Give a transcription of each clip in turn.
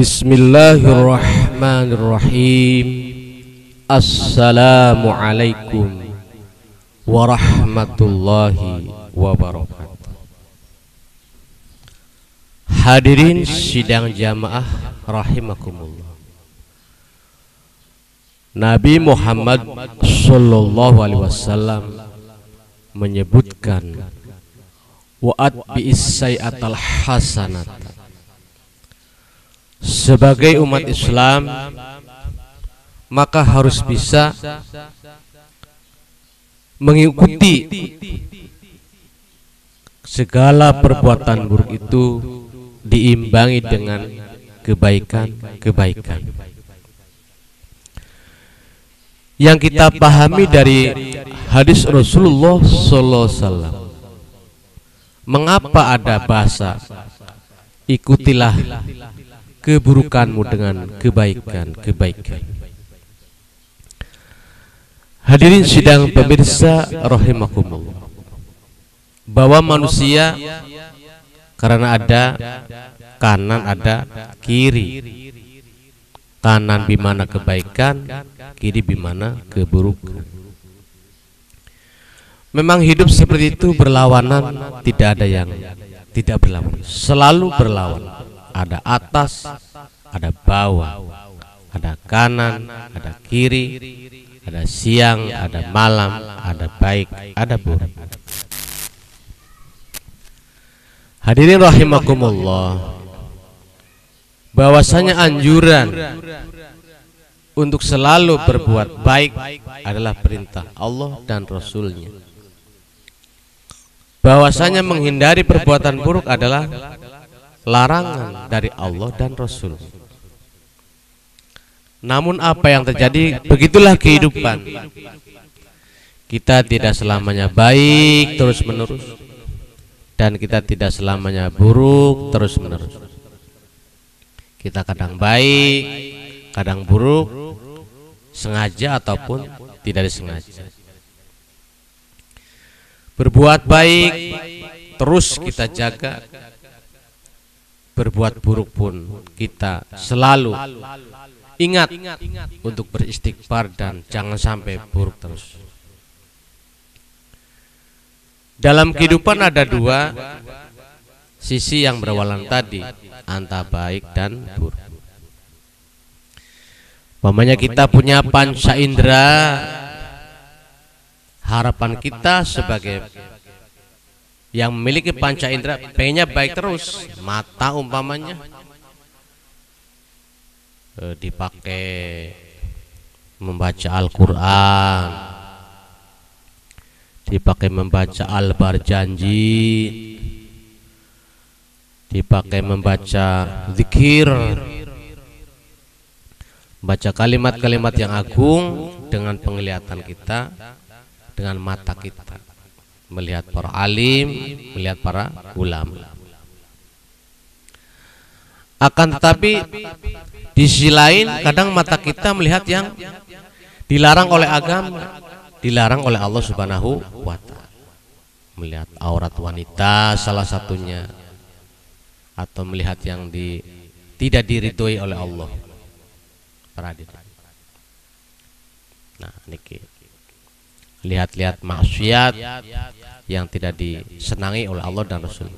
Bismillahirrahmanirrahim. Assalamualaikum warahmatullahi wabarakatuh. Hadirin sidang jamaah rahimakumullah. Nabi Muhammad sallallahu alaihi wasallam menyebutkan wa'at bi'is sayyatal hasanat. Sebagai umat Islam maka harus bisa mengikuti segala perbuatan buruk itu diimbangi dengan kebaikan-kebaikan. Yang kita pahami dari hadis Rasulullah sallallahu alaihi wasallam, mengapa ada bahasa ikutilah keburukanmu dengan kebaikan-kebaikan. Hadirin sidang pemirsa rahimakumullah, bahwa manusia karena ada kanan ada kiri, kanan bimana kebaikan, kiri bimana keburukan. Memang hidup seperti itu berlawanan, tidak ada yang tidak berlawanan, selalu berlawan. Ada atas, ada bawah, ada kanan, ada kiri, ada siang, ada malam, ada baik, ada buruk. Hadirin rahimakumullah, bahwasanya anjuran untuk selalu berbuat baik adalah perintah Allah dan Rasulnya. Bahwasanya menghindari perbuatan buruk adalah larangan dari Allah dan Rasul. Namun apa yang terjadi, begitulah kehidupan. Kita tidak selamanya baik terus menerus, dan kita tidak selamanya buruk terus menerus. Kita kadang baik, kadang buruk, sengaja ataupun tidak disengaja. Berbuat baik terus kita jaga, berbuat buruk pun kita selalu ingat untuk beristighfar dan jangan sampai buruk terus. Dalam kehidupan ada dua sisi yang berwalang tadi, antara baik dan buruk. Umpamanya kita punya panca indera, harapan kita sebagai yang memiliki panca indera pengennya baik terus. Mata umpamanya dipakai membaca Al-Quran, dipakai membaca Al-Barjanji, dipakai membaca zikir, baca kalimat-kalimat yang agung dengan penglihatan kita, dengan mata kita, melihat para alim, melihat para ulama. Akan tetapi di sisi lain kadang mata kita melihat yang dilarang oleh agama, dilarang oleh Allah Subhanahu wa ta'ala. Melihat aurat wanita salah satunya, atau melihat yang tidak diridhoi oleh Allah. Nah, niki lihat-lihat maksiat yang tidak disenangi oleh Allah dan Rasul.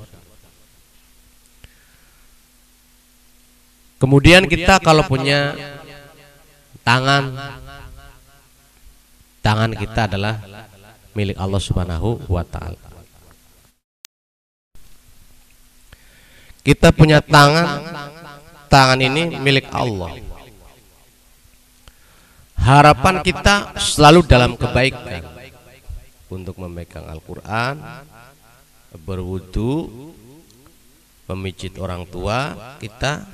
Kemudian kita kalau punya tangan kita adalah milik Allah Subhanahu wa ta'ala. Kita punya tangan ini milik Allah. Harapan kita selalu dalam kebaikan, untuk memegang Al-Quran, berwudu, memijit orang tua kita.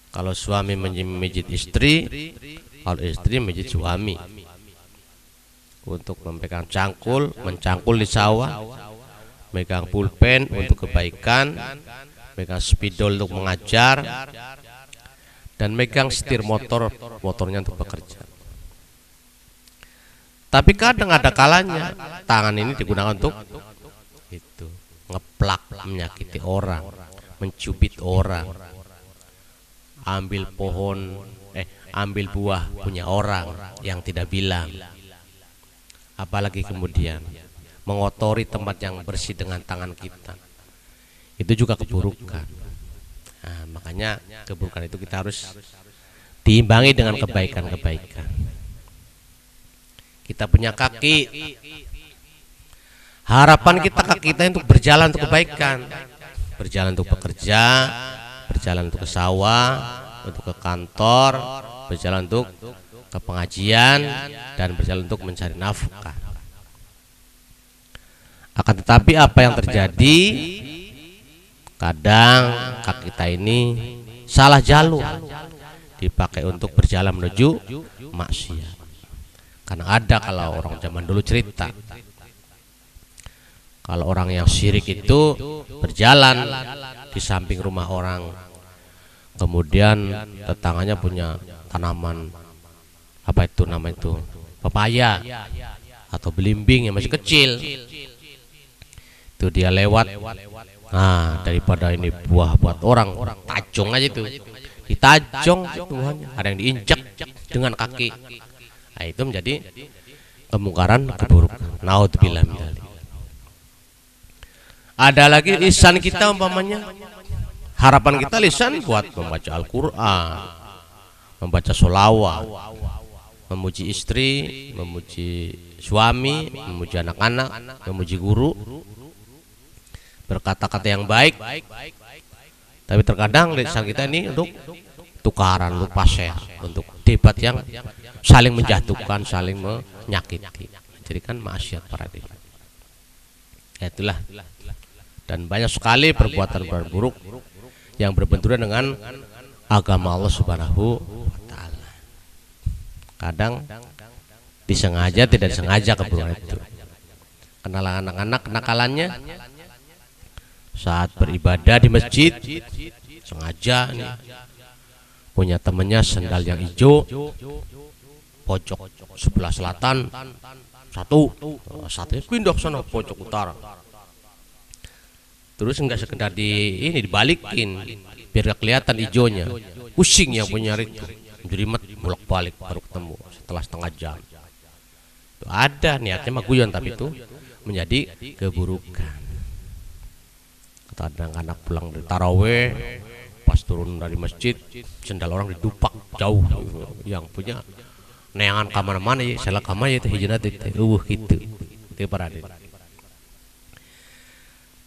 Kalau suami memijit istri, kalau istri memijit suami. Untuk memegang cangkul, mencangkul di sawah, megang pulpen untuk kebaikan, megang spidol untuk mengajar, dan megang setir motornya untuk bekerja. Tapi kadang ada kalanya tangan ini digunakan untuk itu, ngeplak, menyakiti orang, mencubit orang, ambil ambil buah punya orang yang tidak bilang. Apalagi kemudian mengotori tempat yang bersih dengan tangan kita, itu juga keburukan. Nah, makanya keburukan itu kita harus diimbangi dengan kebaikan-kebaikan. Kita punya kaki, harapan kita kaki kita untuk berjalan untuk kebaikan, berjalan untuk bekerja, berjalan untuk ke sawah, untuk ke kantor, berjalan untuk ke pengajian, dan berjalan untuk mencari nafkah. Akan tetapi apa yang terjadi, kadang kaki kita ini salah jalur, dipakai untuk berjalan menuju maksiat. Karena ada kalau orang zaman dulu cerita, kalau orang yang syirik itu berjalan di samping rumah orang, kemudian tetangganya punya tanaman apa itu nama itu, pepaya atau belimbing yang masih kecil, itu dia lewat. Nah, daripada ini buah buat orang, tajong aja itu, ditajong buahnya, ada yang diinjak dengan kaki. Nah, itu menjadi kemungkaran, keburukan. Naudzubillah min dzalik. Ada lagi lisan kita, umpamanya harapan kita lisan buat membaca Al-Quran, membaca sholawat, memuji istri, memuji suami, memuji anak-anak, memuji guru, berkata-kata yang baik. Tapi terkadang lisan kita ini untuk tukaran, untuk pasea, untuk debat yang saling menjatuhkan, saling menyakiti. Jadi kan maksiat para diri. Itulah. Dan banyak sekali perbuatan buruk yang berbenturan dengan agama Allah Subhanahu wa taala. Kadang disengaja, tidak disengaja keburukan itu. Kenalan anak-anak kenakalannya saat beribadah di masjid, sengaja nih, punya temannya sendal yang hijau, pojok sebelah selatan satunya pindah ke sana pojok utara. Terus enggak sekedar dibalikin biar gak kelihatan hijaunya, pusing yang punya itu, jelimet bolak-balik baru ketemu setelah setengah jam. Itu ada niatnya mah guyon, tapi itu menjadi keburukan. Kadang anak pulang dari taraweh, pas turun dari masjid, sendal orang didupak jauh, yang punya neangan kemana-mana ya, salah kamar ya, itu hijrah itu, gitu, itu para hadirin.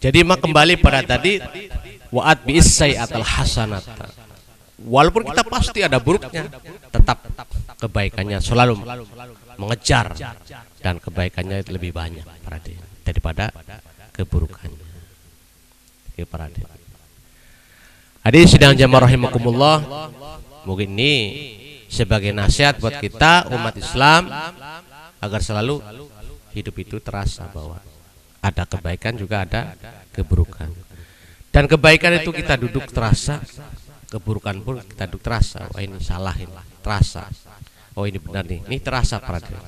Jadi kembali pada tadi, wa'at bi'is-sayyi'atal hasanata. Walaupun kita pasti ada buruknya, tetap kebaikannya selalu mengejar, dan kebaikannya itu lebih banyak para hadirin daripada keburukannya. Oke para hadirin. Hadirin sidang jamaah rahimakumullah, mungkin ini sebagai nasihat buat kita umat Islam agar selalu hidup itu terasa bahwa ada kebaikan juga ada keburukan. Dan kebaikan itu kita duduk terasa, keburukan pun kita duduk terasa. Wah ini salah, ini terasa. Oh ini benar nih, ini terasa para hadirin.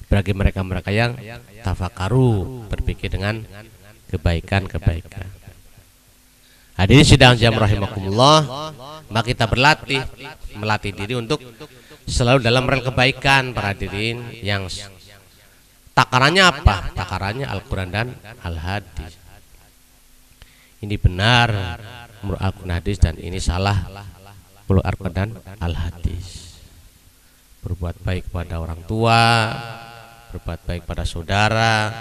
Bagi mereka-mereka yang tafakaru, berpikir dengan kebaikan-kebaikan. Hadirin sidang jamaah rahimakumullah, maka kita melatih diri untuk selalu dalam rel kebaikan para hadirin, yang takarannya apa? Takarannya Al-Quran dan Al-Hadis. Ini benar menurut Al-Quran hadis, dan ini salah menurut Al-Quran dan Al-Hadis. Berbuat baik pada orang tua, berbuat baik pada saudara,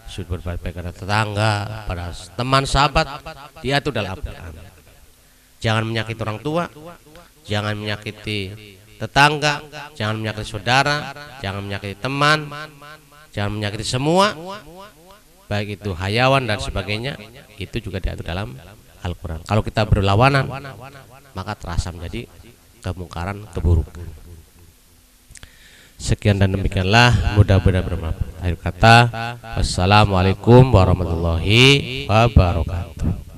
berbuat baik pada tetangga, pada teman sahabat, diatur dalam Al-Quran. Jangan menyakiti orang tua, jangan menyakiti tetangga, jangan menyakiti saudara, jangan menyakiti teman, jangan menyakiti semua, baik itu hayawan dan sebagainya, itu juga diatur dalam Al-Quran. Kalau kita berlawanan, maka terasa menjadi kemungkaran, keburukan. Sekian dan demikianlah, mudah-mudahan bermanfaat. Akhir kata, wassalamualaikum warahmatullahi wabarakatuh.